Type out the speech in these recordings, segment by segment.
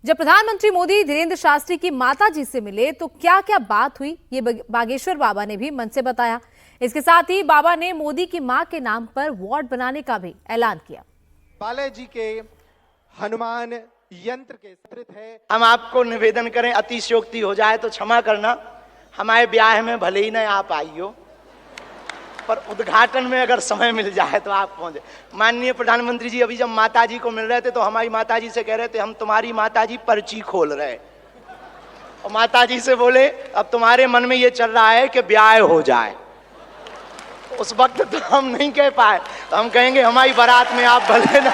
जब प्रधानमंत्री मोदी धीरेन्द्र शास्त्री की माताजी से मिले तो क्या क्या बात हुई, ये बागेश्वर बाबा ने भी मन से बताया। इसके साथ ही बाबा ने मोदी की मां के नाम पर वार्ड बनाने का भी ऐलान किया। बालाजी के हनुमान यंत्र के स्थित है। हम आपको निवेदन करें, अतिशयोक्ति हो जाए तो क्षमा करना। हमारे ब्याह में भले ही न आप आई हो, पर उद्घाटन में अगर समय मिल जाए तो आप पहुंचे। माननीय प्रधानमंत्री जी अभी जब माताजी को मिल रहे थे तो हमारी माताजी से कह रहे थे हम तुम्हारी माताजी पर्ची खोल रहे, और माताजी से बोले अब तुम्हारे मन में ये चल रहा है कि ब्याह हो जाए। उस वक्त तो हम नहीं कह पाए, तो हम कहेंगे हमारी बारात में आप भले ना।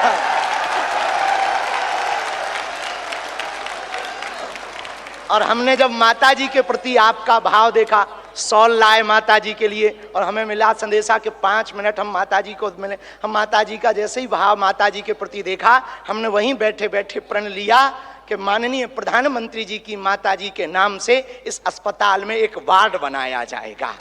और हमने जब माताजी के प्रति आपका भाव देखा, सॉल लाए माताजी के लिए, और हमें मिला संदेशा के 5 मिनट हम माताजी को मिले। हम माताजी का जैसे ही भाव माताजी के प्रति देखा, हमने वहीं बैठे बैठे प्रण लिया कि माननीय प्रधानमंत्री जी की माताजी के नाम से इस अस्पताल में एक वार्ड बनाया जाएगा।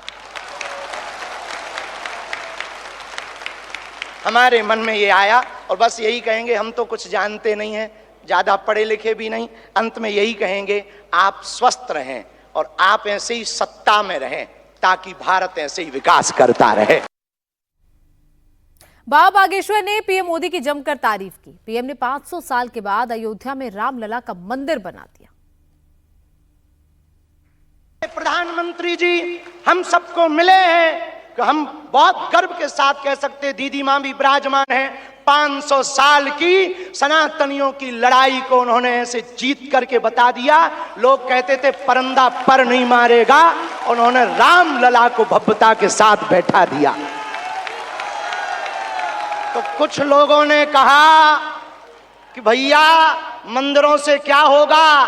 हमारे मन में ये आया, और बस यही कहेंगे, हम तो कुछ जानते नहीं हैं, ज्यादा पढ़े लिखे भी नहीं, अंत में यही कहेंगे आप स्वस्थ रहें और आप ऐसे ही सत्ता में रहें ताकि भारत ऐसे ही विकास करता रहे। बाबा बागेश्वर ने पीएम मोदी की जमकर तारीफ की। पीएम ने 500 साल के बाद अयोध्या में रामलला का मंदिर बना दिया। प्रधानमंत्री जी हम सबको मिले हैं कि हम बहुत गर्व के साथ कह सकते, दीदी मां भी विराजमान है, 500 साल की सनातनियों की लड़ाई को उन्होंने ऐसे जीत करके बता दिया। लोग कहते थे परंदा पर नहीं मारेगा, उन्होंने रामलला को भव्यता के साथ बैठा दिया। तो कुछ लोगों ने कहा कि भैया मंदिरों से क्या होगा,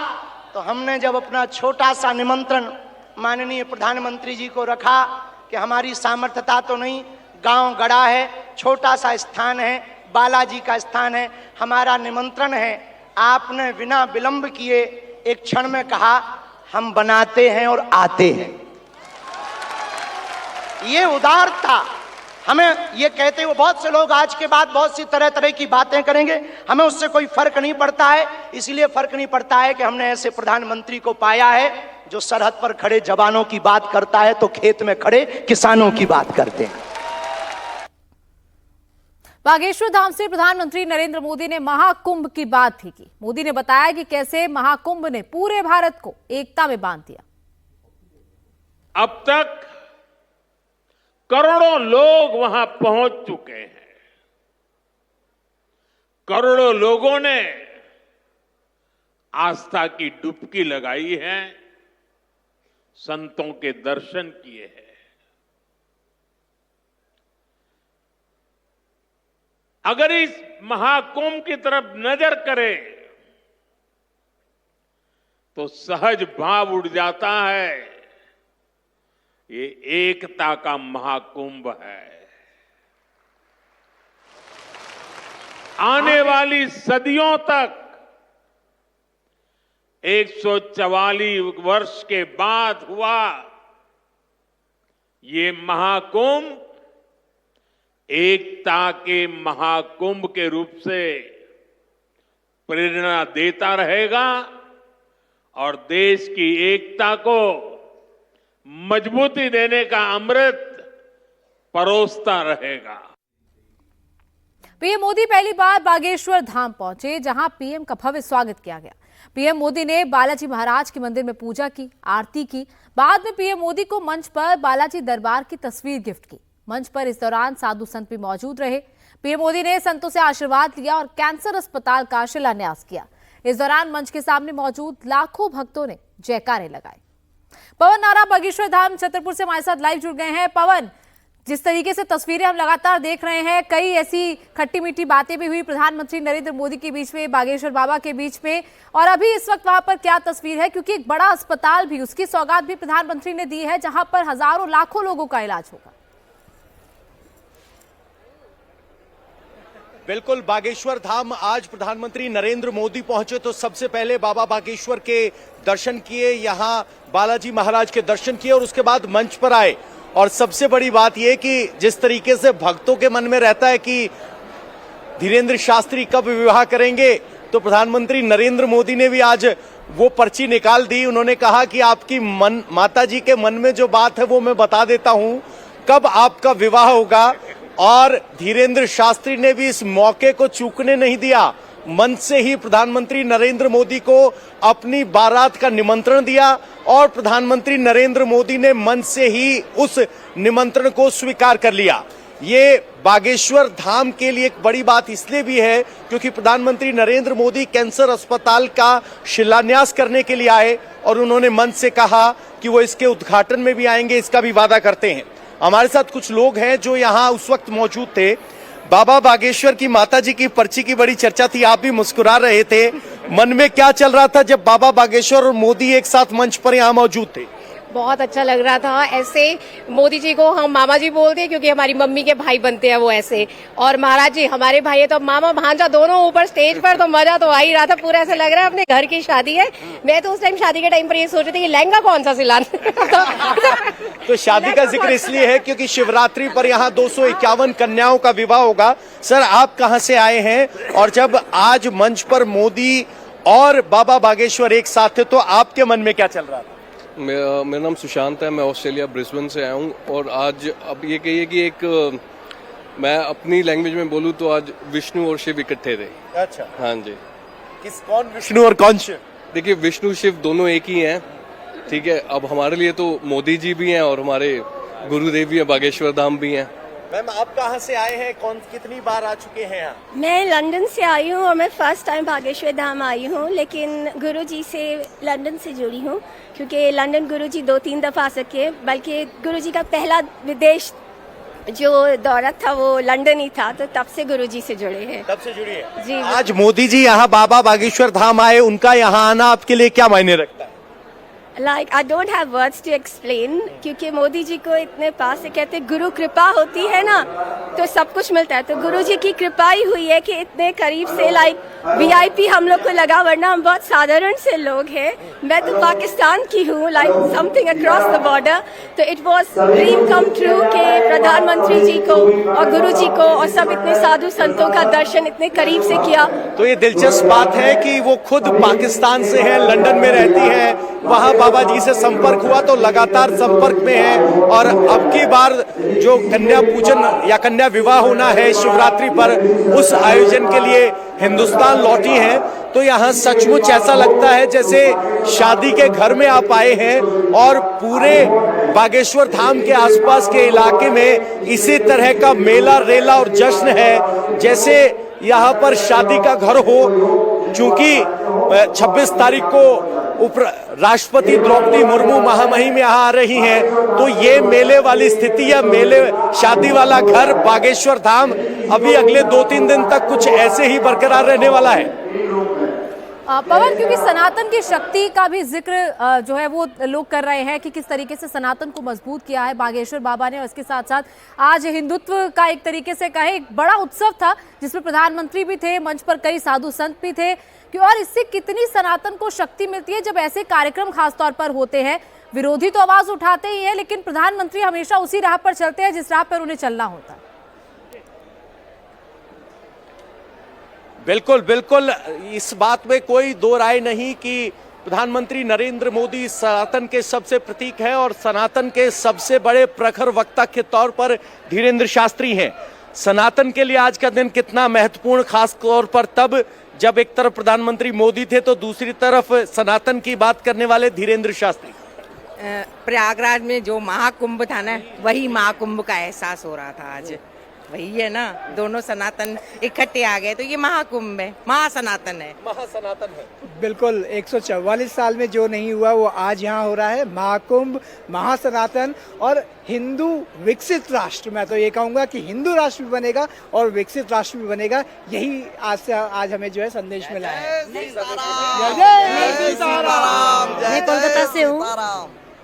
तो हमने जब अपना छोटा सा निमंत्रण माननीय प्रधानमंत्री जी को रखा कि हमारी सामर्थ्यता तो नहीं, गांव गड़ा है, छोटा सा स्थान है, बालाजी का स्थान है, हमारा निमंत्रण है, आपने बिना विलंब किए एक क्षण में कहा हम बनाते हैं और आते हैं। ये उदार था। हमें ये कहते हुए बहुत से लोग आज के बाद बहुत सी तरह तरह की बातें करेंगे, हमें उससे कोई फर्क नहीं पड़ता है। इसलिए फर्क नहीं पड़ता है कि हमने ऐसे प्रधानमंत्री को पाया है जो सरहद पर खड़े जवानों की बात करता है तो खेत में खड़े किसानों की बात करते हैं। बागेश्वर धाम से प्रधानमंत्री नरेंद्र मोदी ने महाकुंभ की बात भी की। मोदी ने बताया कि कैसे महाकुंभ ने पूरे भारत को एकता में बांध दिया। अब तक करोड़ों लोग वहां पहुंच चुके हैं। करोड़ों लोगों ने आस्था की डुबकी लगाई है, संतों के दर्शन किए हैं। अगर इस महाकुंभ की तरफ नजर करें तो सहज भाव उड़ जाता है, ये एकता का महाकुंभ है। आने वाली सदियों तक 144 वर्ष के बाद हुआ ये महाकुंभ एकता के महाकुंभ के रूप से प्रेरणा देता रहेगा और देश की एकता को मजबूती देने का अमृत परोसता रहेगा। पीएम मोदी पहली बार बागेश्वर धाम पहुंचे, जहां पीएम का भव्य स्वागत किया गया। पीएम मोदी ने बालाजी महाराज के मंदिर में पूजा की, आरती की। बाद में पीएम मोदी को मंच पर बालाजी दरबार की तस्वीर गिफ्ट की। मंच पर इस दौरान साधु संत भी मौजूद रहे। पीएम मोदी ने संतों से आशीर्वाद लिया और कैंसर अस्पताल का शिलान्यास किया। इस दौरान मंच के सामने मौजूद लाखों भक्तों ने जयकारे लगाए। पवन नारा बागेश्वर धाम छतरपुर से हमारे साथ लाइव जुड़ गए हैं। पवन, जिस तरीके से तस्वीरें हम लगातार देख रहे हैं, कई ऐसी खट्टी मीठी बातें भी हुई प्रधानमंत्री नरेंद्र मोदी के बीच में, बागेश्वर बाबा के बीच में, और अभी इस वक्त वहां पर क्या तस्वीर है, क्योंकि एक बड़ा अस्पताल भी, उसकी सौगात भी प्रधानमंत्री ने दी है, जहां पर हजारों लाखों लोगों का इलाज होगा। बिल्कुल, बागेश्वर धाम आज प्रधानमंत्री नरेंद्र मोदी पहुंचे तो सबसे पहले बाबा बागेश्वर के दर्शन किए, यहां बालाजी महाराज के दर्शन किए और उसके बाद मंच पर आए। और सबसे बड़ी बात यह कि जिस तरीके से भक्तों के मन में रहता है कि धीरेन्द्र शास्त्री कब विवाह करेंगे, तो प्रधानमंत्री नरेंद्र मोदी ने भी आज वो पर्ची निकाल दी। उन्होंने कहा कि आपकी माता जी के मन में जो बात है वो मैं बता देता हूं, कब आपका विवाह होगा। और धीरेन्द्र शास्त्री ने भी इस मौके को चूकने नहीं दिया, मन से ही प्रधानमंत्री नरेंद्र मोदी को अपनी बारात का निमंत्रण दिया और प्रधानमंत्री नरेंद्र मोदी ने मन से ही उस निमंत्रण को स्वीकार कर लिया। ये बागेश्वर धाम के लिए एक बड़ी बात इसलिए भी है क्योंकि प्रधानमंत्री नरेंद्र मोदी कैंसर अस्पताल का शिलान्यास करने के लिए आए और उन्होंने मन से कहा कि वो इसके उद्घाटन में भी आएंगे, इसका भी वादा करते हैं। हमारे साथ कुछ लोग हैं जो यहाँ उस वक्त मौजूद थे। बाबा बागेश्वर की माताजी की पर्ची की बड़ी चर्चा थी, आप भी मुस्कुरा रहे थे, मन में क्या चल रहा था जब बाबा बागेश्वर और मोदी एक साथ मंच पर यहाँ मौजूद थे? बहुत अच्छा लग रहा था। ऐसे मोदी जी को हम मामा जी बोलते हैं क्योंकि हमारी मम्मी के भाई बनते हैं वो ऐसे, और महाराज जी हमारे भाई है, तो मामा भांजा दोनों ऊपर स्टेज पर, तो मजा तो आ ही रहा था। पूरा ऐसा लग रहा है अपने घर की शादी है। मैं तो उस टाइम शादी के टाइम पर ये सोच रही थी कि लहंगा कौन सा सिलाना। तो शादी का जिक्र इसलिए है क्योंकि शिवरात्रि पर यहाँ 251 कन्याओं का विवाह होगा। सर, आप कहाँ से आए हैं और जब आज मंच पर मोदी और बाबा बागेश्वर एक साथ थे तो आपके मन में क्या चल रहा था? मेरा नाम सुशांत है, मैं ऑस्ट्रेलिया ब्रिस्बेन से आया हूँ। और आज अब ये कहिए कि एक मैं अपनी लैंग्वेज में बोलूँ तो आज विष्णु और शिव इकट्ठे थे। अच्छा, हाँ जी। कौन विष्णु और कौन शिव? देखिए, विष्णु शिव दोनों एक ही हैं, ठीक है। अब हमारे लिए तो मोदी जी भी हैं और हमारे गुरुदेव भी हैं, बागेश्वर धाम भी हैं। मैम, आप कहाँ से आए हैं, कितनी बार आ चुके हैं यहाँ? मैं लंदन से आई हूँ और मैं फर्स्ट टाइम बागेश्वर धाम आई हूँ, लेकिन गुरुजी से लंदन से जुड़ी हूँ क्योंकि लंदन गुरुजी 2-3 दफा आ सके, बल्कि गुरुजी का पहला विदेश जो दौरा था वो लंदन ही था, तो तब से गुरुजी से जुड़े हैं। तब से जुड़ी है जी। आज मोदी जी यहाँ बाबा बागेश्वर धाम आए, उनका यहाँ आना आपके लिए क्या मायने रखता है? Like I don't have words to explain, क्योंकि मोदी जी को इतने पास से कहते गुरु कृपा होती है ना, तो सब कुछ मिलता है। तो गुरु जी की कृपा ही हुई है कि इतने करीब से VIP हम लोग को लगा, वरना हम बहुत साधारण से लोग हैं। मैं तो पाकिस्तान की हूँ, समथिंग अक्रॉस द बॉर्डर। तो it was dream come true कि प्रधानमंत्री जी को और गुरु जी को और सब इतने साधु संतों का दर्शन इतने करीब से किया। तो ये दिलचस्प बात है कि वो खुद पाकिस्तान से हैं, लंदन में रहती हैं, वहाँ बाबा जी से संपर्क हुआ तो लगातार संपर्क में है। और अब की बार जो कन्या पूजन या कन्या विवाह होना है शिवरात्रि पर, उस आयोजन के लिए हिंदुस्तान लौटी हैं। तो यहाँ सचमुच ऐसा लगता है जैसे शादी के घर में आप आए हैं और पूरे बागेश्वर धाम के आसपास के इलाके में इसी तरह का मेला रेला और जश्न है जैसे यहाँ पर शादी का घर हो। चूंकि 26 तारीख को राष्ट्रपति द्रौपदी मुर्मू महामहिम में यहाँ आ रही हैं, तो ये मेले वाली स्थिति या मेले शादी वाला घर बागेश्वर धाम अभी अगले 2-3 दिन तक कुछ ऐसे ही बरकरार रहने वाला है। पवन, क्योंकि सनातन की शक्ति का भी जिक्र जो है वो लोग कर रहे हैं कि किस तरीके से सनातन को मजबूत किया है बागेश्वर बाबा ने, और इसके साथ साथ आज हिंदुत्व का एक तरीके से कहे एक बड़ा उत्सव था जिसमें प्रधानमंत्री भी थे, मंच पर कई साधु संत भी थे। और इससे कितनी सनातन को शक्ति मिलती है जब ऐसे कार्यक्रम खासतौर पर होते हैं। विरोधी तो आवाज उठाते ही है, लेकिन प्रधानमंत्री हमेशा उसी राह पर चलते हैं जिस राह पर उन्हें चलना होता है। बिल्कुल बिल्कुल, इस बात में कोई दो राय नहीं कि प्रधानमंत्री नरेंद्र मोदी सनातन के सबसे प्रतीक है और सनातन के सबसे बड़े प्रखर वक्ता के तौर पर धीरेन्द्र शास्त्री हैं। सनातन के लिए आज का दिन कितना महत्वपूर्ण, खास तौर पर तब जब एक तरफ प्रधानमंत्री मोदी थे तो दूसरी तरफ सनातन की बात करने वाले धीरेन्द्र शास्त्री। प्रयागराज में जो महाकुंभ था ना, वही महाकुंभ का एहसास हो रहा था आज। वही है ना, दोनों सनातन इकट्ठे आ गए तो ये महाकुंभ है, महासनातन है। महासनातन है बिल्कुल। 144 साल में जो नहीं हुआ वो आज यहाँ हो रहा है। महाकुंभ, महासनातन और हिंदू विकसित राष्ट्र। मैं तो ये कहूँगा कि हिंदू राष्ट्र भी बनेगा और विकसित राष्ट्र भी बनेगा। यही आज हमें जो है संदेश मिला है। मैं कोलकाता से हूँ।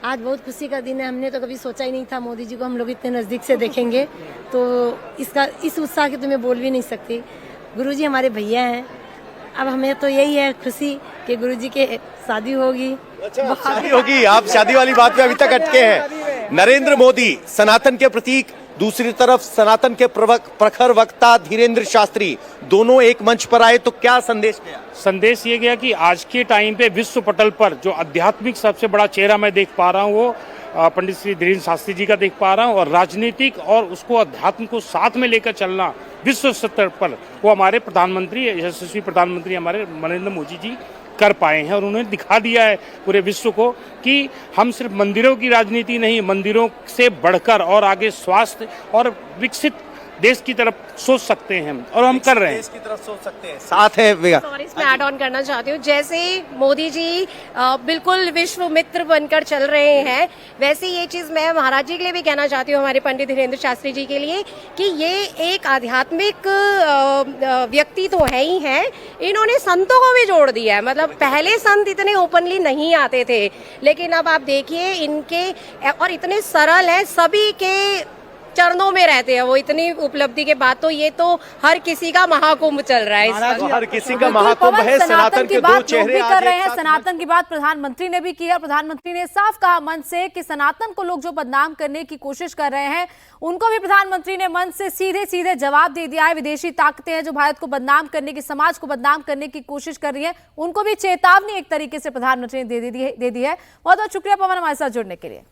आज बहुत खुशी का दिन है। हमने तो कभी सोचा ही नहीं था मोदी जी को हम लोग इतने नज़दीक से देखेंगे, तो इस उत्साह के तो मैं बोल भी नहीं सकती। गुरुजी हमारे भैया हैं। अब हमें तो यही है खुशी कि गुरुजी के शादी होगी। शादी होगी। आप शादी वाली बात पे अभी तक अटके हैं। नरेंद्र मोदी सनातन के प्रतीक दूसरी तरफ सनातन के प्रखर वक्ता धीरेन्द्र शास्त्री, दोनों एक मंच पर आए, तो क्या संदेश गया? संदेश ये गया कि आज के टाइम पे विश्व पटल पर जो आध्यात्मिक सबसे बड़ा चेहरा मैं देख पा रहा हूँ वो पंडित श्री धीरेन्द्र शास्त्री जी का देख पा रहा हूँ, और राजनीतिक और उसको अध्यात्म को साथ में लेकर चलना विश्व स्तर पर वो हमारे प्रधानमंत्री, यशस्वी प्रधानमंत्री हमारे नरेंद्र मोदी जी कर पाए हैं। और उन्होंने दिखा दिया है पूरे विश्व को कि हम सिर्फ मंदिरों की राजनीति नहीं, मंदिरों से बढ़कर और आगे स्वास्थ्य और विकसित देश की तरफ सोच सकते हैं, और हम कर रहे हैं। देश की तरफ सोच सकते हैं। साथ है सॉरी, इसमें ऐड ऑन करना चाहती हूँ, जैसे मोदी जी बिल्कुल विश्व मित्र बनकर चल रहे हैं, वैसे ये चीज मैं महाराज जी के लिए भी कहना चाहती हूँ, हमारे पंडित धीरेन्द्र शास्त्री जी के लिए, कि ये एक आध्यात्मिक व्यक्ति तो है ही है, इन्होंने संतों को भी जोड़ दिया है। मतलब पहले संत इतने ओपनली नहीं आते थे, लेकिन अब आप देखिए इनके, और इतने सरल है, सभी के चरणों में रहते हैं वो, इतनी उपलब्धि के बाद तो ये तो हर किसी का महाकुंभ चल रहा है इस वक्त। हर किसी का महाकुंभ है। सनातन के दो चेहरे कर रहे हैं। सनातन की बात प्रधानमंत्री ने भी की है। प्रधानमंत्री ने साफ कहा मन से कि सनातन को लोग जो बदनाम करने की कोशिश कर रहे हैं उनको भी प्रधानमंत्री ने मन से सीधे सीधे जवाब दे दिया है। विदेशी ताकतें हैं जो भारत को बदनाम करने की, समाज को बदनाम करने की कोशिश कर रही है, उनको भी चेतावनी एक तरीके से प्रधानमंत्री ने दे दी है। बहुत बहुत शुक्रिया पवन हमारे साथ जुड़ने के लिए।